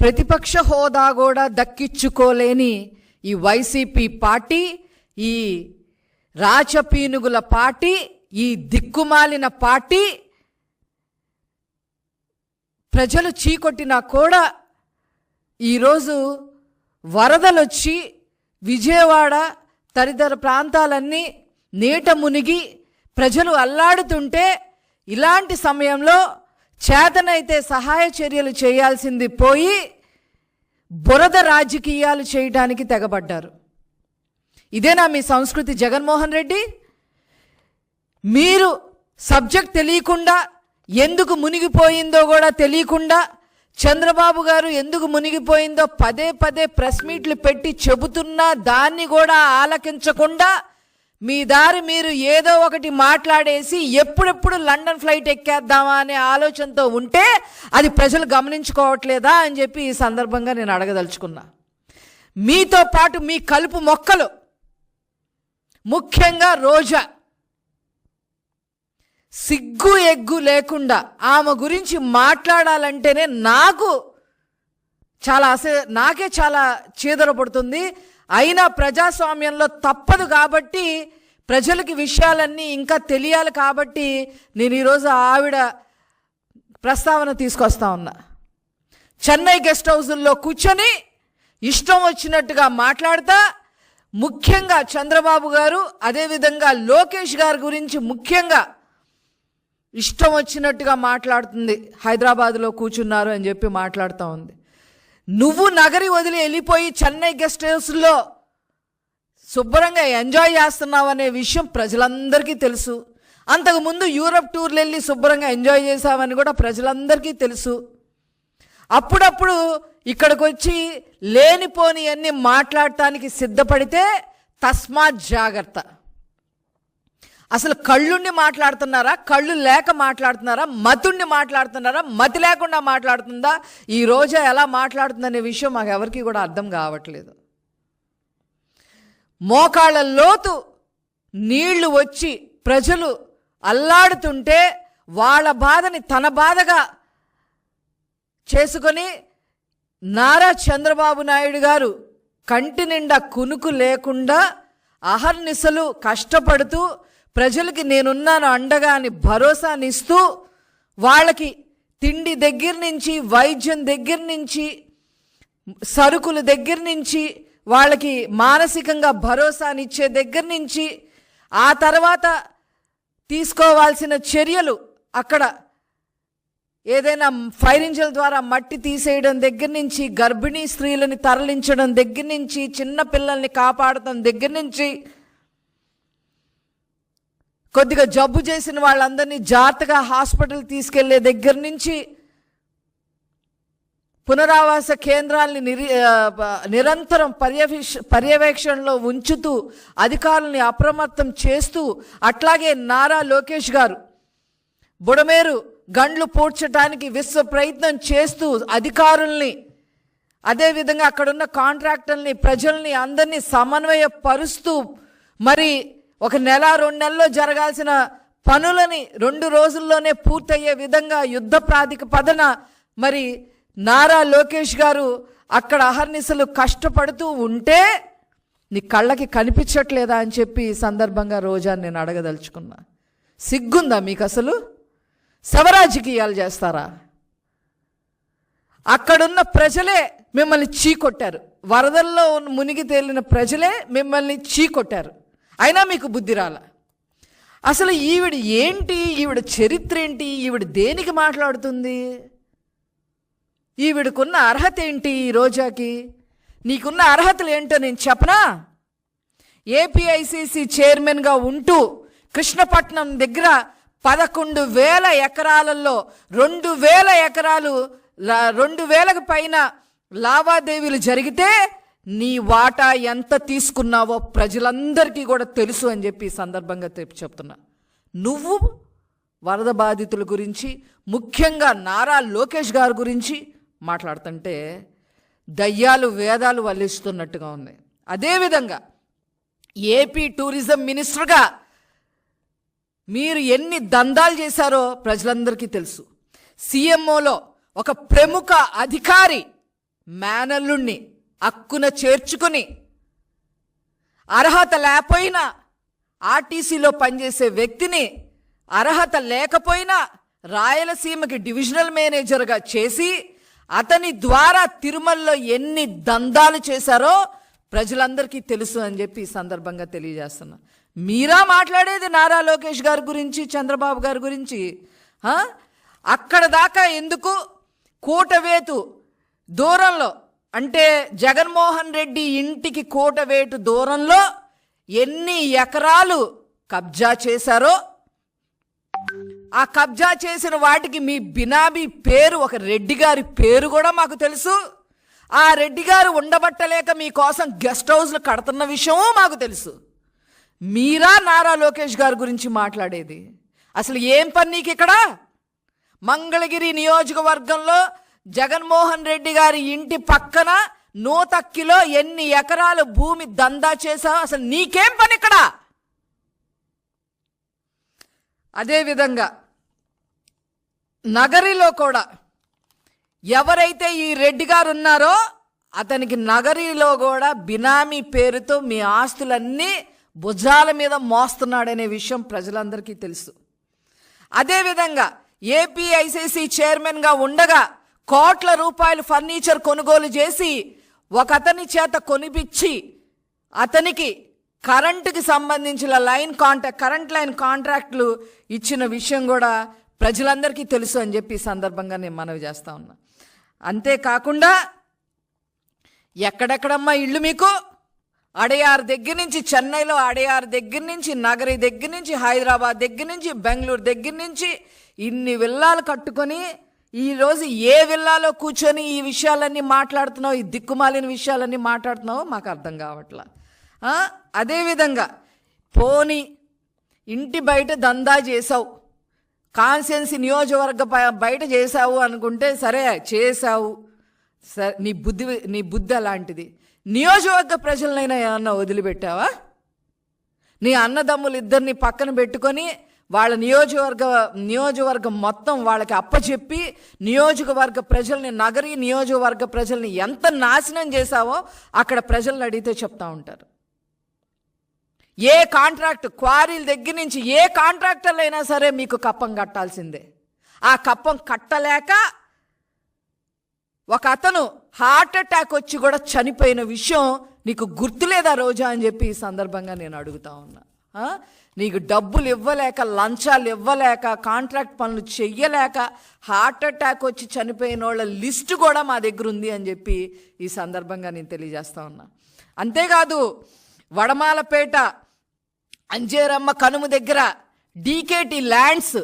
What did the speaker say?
ప్రతిపక్ష హోదా కూడా దక్కించుకోలేని ఈ వైసీపీ పార్టీ, ఈ రాచపీనుగుల పార్టీ, ఈ దిక్కుమాలిన పార్టీ ప్రజలు చీకొట్టినా కూడా ఈరోజు వరదలొచ్చి విజయవాడ తదితర ప్రాంతాలన్నీ నీట మునిగి ప్రజలు అల్లాడుతుంటే ఇలాంటి సమయంలో చేతనైతే సహాయ చర్యలు చేయాల్సింది పోయి బురద రాజకీయాలు చేయడానికి తెగబడ్డారు. ఇదేనా మీ సంస్కృతి జగన్మోహన్ రెడ్డి? మీరు సబ్జెక్ట్ తెలియకుండా, ఎందుకు మునిగిపోయిందో కూడా తెలియకుండా, చంద్రబాబు గారు ఎందుకు మునిగిపోయిందో పదే పదే ప్రెస్ మీట్లు పెట్టి చెబుతున్నా దాన్ని కూడా ఆలకించకుండా మీ దారి మీరు ఏదో ఒకటి మాట్లాడేసి ఎప్పుడెప్పుడు లండన్ ఫ్లైట్ ఎక్కేద్దామా అనే ఆలోచనతో ఉంటే అది ప్రజలు గమనించుకోవట్లేదా అని చెప్పి ఈ సందర్భంగా నేను అడగదలుచుకున్నా. మీతో పాటు మీ కలుపు మొక్కలు, ముఖ్యంగా రోజా, సిగ్గు ఎగ్గు లేకుండా ఆమె గురించి మాట్లాడాలంటేనే నాకే చాలా చీదరపడుతుంది. అయినా ప్రజాస్వామ్యంలో తప్పదు కాబట్టి, ప్రజలకి విషయాలన్నీ ఇంకా తెలియాలి కాబట్టి నేను ఈరోజు ఆవిడ ప్రస్తావన తీసుకొస్తా ఉన్నా. చెన్నై గెస్ట్ హౌజుల్లో కూర్చొని ఇష్టం వచ్చినట్టుగా మాట్లాడతా, ముఖ్యంగా చంద్రబాబు గారు అదేవిధంగా లోకేష్ గారి గురించి ముఖ్యంగా ఇష్టం వచ్చినట్టుగా మాట్లాడుతుంది. హైదరాబాద్లో కూర్చున్నారు అని చెప్పి మాట్లాడుతూ ఉంది. నువ్వు నగరి వదిలి వెళ్ళిపోయి చెన్నై గెస్ట్ హౌస్లో శుభ్రంగా ఎంజాయ్ చేస్తున్నావు అనే విషయం ప్రజలందరికీ తెలుసు. అంతకుముందు యూరప్ టూర్లు వెళ్ళి శుభ్రంగా ఎంజాయ్ చేసావని కూడా ప్రజలందరికీ తెలుసు. అప్పుడప్పుడు ఇక్కడికి వచ్చి లేనిపోని అన్ని మాట్లాడటానికి సిద్ధపడితే తస్మాత్ జాగ్రత్త. అసలు కళ్ళుండి మాట్లాడుతున్నారా, కళ్ళు లేక మాట్లాడుతున్నారా, మతుండి మాట్లాడుతున్నారా, మతి లేకుండా మాట్లాడుతుందా, ఈ రోజా ఎలా మాట్లాడుతుందనే విషయం మాకు ఎవరికి కూడా అర్థం కావట్లేదు. మోకాళ్ళ లోతు నీళ్లు వచ్చి ప్రజలు అల్లాడుతుంటే వాళ్ళ బాధని తన బాధగా చేసుకొని నారా చంద్రబాబు నాయుడు గారు కంటి నిండా కునుకు లేకుండా అహర్నిశలు కష్టపడుతూ ప్రజలకి నేనున్నాను అండగా అని భరోసానిస్తూ వాళ్ళకి తిండి దగ్గర నుంచి, వైద్యం దగ్గర నుంచి, సరుకుల దగ్గర నుంచి, వాళ్ళకి మానసికంగా భరోసానిచ్చే దగ్గర నుంచి, ఆ తర్వాత తీసుకోవాల్సిన చర్యలు, అక్కడ ఏదైనా ఫైర్ ఇంజిన్ ద్వారా మట్టి తీసేయడం దగ్గర నుంచి, గర్భిణీ స్త్రీలని తరలించడం దగ్గర నుంచి, చిన్న పిల్లల్ని కాపాడటం దగ్గర నుంచి, కొద్దిగా జబ్బు చేసిన వాళ్ళందరినీ జాగ్రత్తగా హాస్పిటల్ తీసుకెళ్లే దగ్గర నుంచి, పునరావాస కేంద్రాలని నిరంతరం పర్యవేక్షణలో ఉంచుతూ అధికారులని అప్రమత్తం చేస్తూ, అట్లాగే నారా లోకేష్ గారు బుడమేరు గండ్లు పూడ్చడానికి విశ్వ ప్రయత్నం చేస్తూ అధికారుల్ని, అదేవిధంగా అక్కడున్న కాంట్రాక్టర్ని, ప్రజల్ని అందరినీ సమన్వయపరుస్తూ మరి 1 నెల 2 నెలల్లో జరగాల్సిన పనులని 2 రోజుల్లోనే పూర్తయ్యే విధంగా యుద్ధ ప్రాతిపదికన మరి నారా లోకేష్ గారు అక్కడ అహర్నిశలు కష్టపడుతూ ఉంటే నీ కళ్ళకి కనిపించట్లేదా అని చెప్పి ఈ సందర్భంగా రోజా నేను అడగదలుచుకున్నా. సిగ్గుందా మీకు? అసలు శవరాజకీయాలు చేస్తారా? అక్కడున్న ప్రజలే మిమ్మల్ని చీకొట్టారు. వరదల్లో మునిగి తేలిన ప్రజలే మిమ్మల్ని చీకొట్టారు. అయినా మీకు బుద్ధి రాల. అసలు ఈవిడ ఏంటి, ఈవిడ చరిత్ర ఏంటి, ఈవిడ దేనికి మాట్లాడుతుంది, ఈవిడకున్న అర్హత ఏంటి? ఈ రోజాకి నీకున్న అర్హతలు ఏంటో నేను చెప్పనా? ఏపీఐసిసి చైర్మన్గా ఉంటూ కృష్ణపట్నం దగ్గర 11,000 ఎకరాలలో 2,000 ఎకరాలు 2,000కు పైన లావాదేవీలు జరిగితే నీ వాటా ఎంత తీసుకున్నావో ప్రజలందరికీ కూడా తెలుసు అని చెప్పి ఈ సందర్భంగా చెప్తున్నా. నువ్వు వరద బాధితుల గురించి, ముఖ్యంగా నారా లోకేష్ గారి గురించి మాట్లాడుతుంటే దయ్యాలు వేదాలు వల్లిస్తున్నట్టుగా ఉన్నాయి. అదేవిధంగా ఏపీ టూరిజం మినిస్టర్గా మీరు ఎన్ని దందాలు చేశారో ప్రజలందరికీ తెలుసు. సీఎంఓలో ఒక ప్రముఖ అధికారి మేనల్లుణ్ణి అక్కున చేర్చుకుని అర్హత లేకపోయినా ఆర్టీసీలో పనిచేసే వ్యక్తిని అర్హత లేకపోయినా రాయలసీమకి డివిజనల్ మేనేజర్గా చేసి అతని ద్వారా తిరుమలలో ఎన్ని దందాలు చేశారో ప్రజలందరికీ తెలుసు అని చెప్పి ఈ సందర్భంగా తెలియజేస్తున్నా. మీరా మాట్లాడేది నారా లోకేష్ గారి గురించి, చంద్రబాబు గారి గురించి? అక్కడ దాకా ఎందుకు? కూటవేటు దూరంలో, అంటే జగన్మోహన్ రెడ్డి ఇంటికి కూటవేటు దూరంలో ఎన్ని ఎకరాలు కబ్జా చేశారో, ఆ కబ్జా చేసిన వాటికి మీ బినామీ పేరు, ఒక రెడ్డి గారి పేరు కూడా మాకు తెలుసు. ఆ రెడ్డి గారు ఉండబట్టలేక మీకోసం గెస్ట్ హౌస్లు కడుతున్న విషయమూ మాకు తెలుసు. మీరా నారా లోకేష్ గారి గురించి మాట్లాడేది? అసలు ఏం పని నీకు ఇక్కడ? మంగళగిరి నియోజకవర్గంలో జగన్మోహన్ రెడ్డి గారి ఇంటి పక్కన నూతక్కిలో ఎన్ని ఎకరాలు భూమి దందా చేశావు? అసలు నీకేం పని ఇక్కడ? అదేవిధంగా నగరిలో కూడా ఎవరైతే ఈ రెడ్డి గారు ఉన్నారో అతనికి నగరిలో కూడా బినామీ పేరుతో మీ ఆస్తులన్నీ భుజాల మీద మోస్తున్నాడనే విషయం ప్రజలందరికీ తెలుసు. అదేవిధంగా ఏపీఐసిసి చైర్మన్గా ఉండగా కోట్ల రూపాయలు ఫర్నిచర్ కొనుగోలు చేసి ఒక అతని చేత కొనిపించి అతనికి కరెంటుకి సంబంధించిన కరెంట్ లైన్ కాంట్రాక్ట్లు ఇచ్చిన విషయం కూడా ప్రజలందరికీ తెలుసు అని చెప్పి ఈ సందర్భంగా నేను మనవి చేస్తా ఉన్నా. అంతేకాకుండా ఎక్కడెక్కడమ్మా ఇళ్ళు మీకు? అడయార్ దగ్గర నుంచి, చెన్నైలో అడయార్ దగ్గర నుంచి, నగరి దగ్గర నుంచి, హైదరాబాద్ దగ్గర నుంచి, బెంగళూరు దగ్గర నుంచి ఇన్ని విల్లాలు కట్టుకొని ఈరోజు ఏ విల్లాలో కూర్చొని ఈ విషయాలన్నీ మాట్లాడుతున్నావు, ఈ దిక్కుమాలిన విషయాలన్నీ మాట్లాడుతున్నావో మాకు అర్థం కావట్లా. అదేవిధంగా పోనీ ఇంటి బయట దందా చేసావు, కాన్స్టిట్యున్సీ నియోజకవర్గ బయట చేసావు అనుకుంటే సరే, చేసావు, సరే, నీ బుద్ధి అలాంటిది. నియోజకవర్గ ప్రజలనైనా ఏమన్నా వదిలిపెట్టావా? నీ అన్నదమ్ములు ఇద్దరిని పక్కన పెట్టుకొని వాళ్ళ నియోజకవర్గం మొత్తం వాళ్ళకి అప్పచెప్పి నియోజకవర్గ ప్రజల్ని, నగరీ నియోజకవర్గ ప్రజల్ని ఎంత నాశనం చేశావో అక్కడ ప్రజలను అడిగితే చెప్తా ఉంటారు. ఏ కాంట్రాక్ట్, క్వారీల దగ్గర నుంచి ఏ కాంట్రాక్టర్లు అయినా సరే మీకు కప్పం కట్టాల్సిందే. ఆ కప్పం కట్టలేక ఒక అతను హార్ట్ అటాక్ వచ్చి కూడా చనిపోయిన విషయం నీకు గుర్తులేదా రోజా అని చెప్పి ఈ సందర్భంగా నేను అడుగుతా ఉన్నా. నీకు డబ్బులు ఇవ్వలేక, లంచాలు ఇవ్వలేక, కాంట్రాక్ట్ పనులు చెయ్యలేక హార్ట్ అటాక్ వచ్చి చనిపోయిన వాళ్ళ లిస్టు కూడా మా దగ్గర ఉంది అని చెప్పి ఈ సందర్భంగా నేను తెలియజేస్తా ఉన్నా. అంతేకాదు వడమాలపేట అంజేరమ్మ కనుమ దగ్గర డీకేటీ ల్యాండ్స్